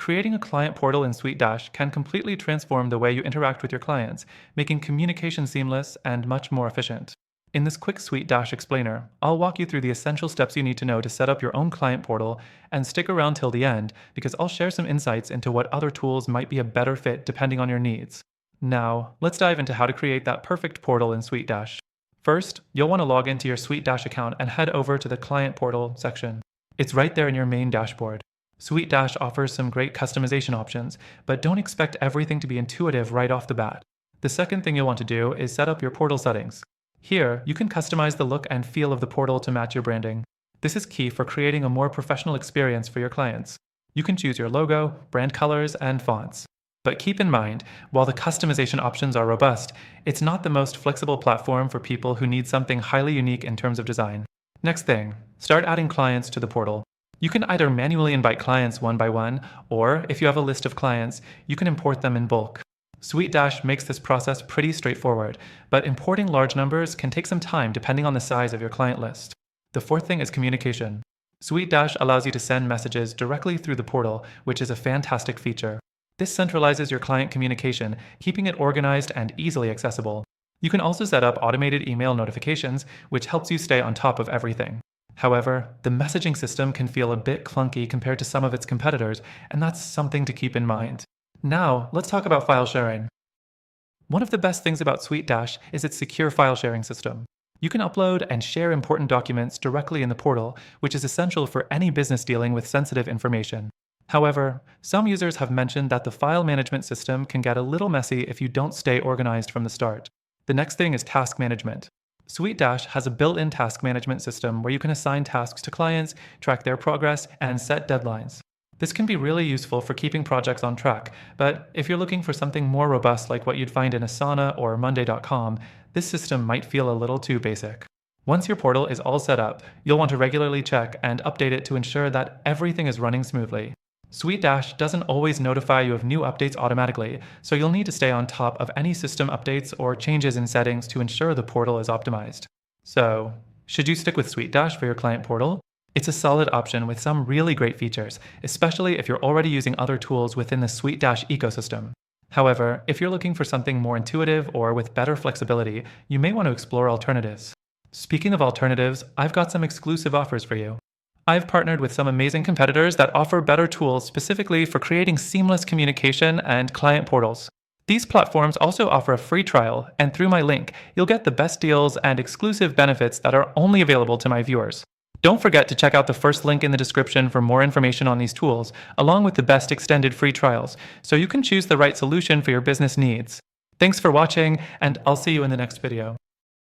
creating a client portal in SuiteDash can completely transform the way you interact with your clients, making communication seamless and much more efficient. In this quick SuiteDash explainer, I'll walk you through the essential steps you need to know to set up your own client portal, and stick around till the end because I'll share some insights into what other tools might be a better fit depending on your needs. Now, let's dive into how to create that perfect portal in SuiteDash. First, you'll want to log into your SuiteDash account and head over to the Client Portal section. It's right there in your main dashboard. SuiteDash offers some great customization options, but don't expect everything to be intuitive right off the bat. The second thing you'll want to do is set up your portal settings. Here, you can customize the look and feel of the portal to match your branding. This is key for creating a more professional experience for your clients. You can choose your logo, brand colors, and fonts. But keep in mind, while the customization options are robust, it's not the most flexible platform for people who need something highly unique in terms of design. Next thing, start adding clients to the portal. You can either manually invite clients one by one, or if you have a list of clients, you can import them in bulk. SuiteDash makes this process pretty straightforward, but importing large numbers can take some time depending on the size of your client list. The fourth thing is communication. SuiteDash allows you to send messages directly through the portal, which is a fantastic feature. This centralizes your client communication, keeping it organized and easily accessible. You can also set up automated email notifications, which helps you stay on top of everything. However, the messaging system can feel a bit clunky compared to some of its competitors, and that's something to keep in mind. Now, let's talk about file sharing. One of the best things about SuiteDash is its secure file sharing system. You can upload and share important documents directly in the portal, which is essential for any business dealing with sensitive information. However, some users have mentioned that the file management system can get a little messy if you don't stay organized from the start. The next thing is task management. SuiteDash has a built-in task management system where you can assign tasks to clients, track their progress, and set deadlines. This can be really useful for keeping projects on track, but if you're looking for something more robust like what you'd find in Asana or Monday.com, this system might feel a little too basic. Once your portal is all set up, you'll want to regularly check and update it to ensure that everything is running smoothly. SuiteDash doesn't always notify you of new updates automatically, so you'll need to stay on top of any system updates or changes in settings to ensure the portal is optimized. So, should you stick with SuiteDash for your client portal? It's a solid option with some really great features, especially if you're already using other tools within the SuiteDash ecosystem. However, if you're looking for something more intuitive or with better flexibility, you may want to explore alternatives. Speaking of alternatives, I've got some exclusive offers for you. I've partnered with some amazing competitors that offer better tools specifically for creating seamless communication and client portals. These platforms also offer a free trial, and through my link, you'll get the best deals and exclusive benefits that are only available to my viewers. Don't forget to check out the first link in the description for more information on these tools, along with the best extended free trials, so you can choose the right solution for your business needs. Thanks for watching, and I'll see you in the next video.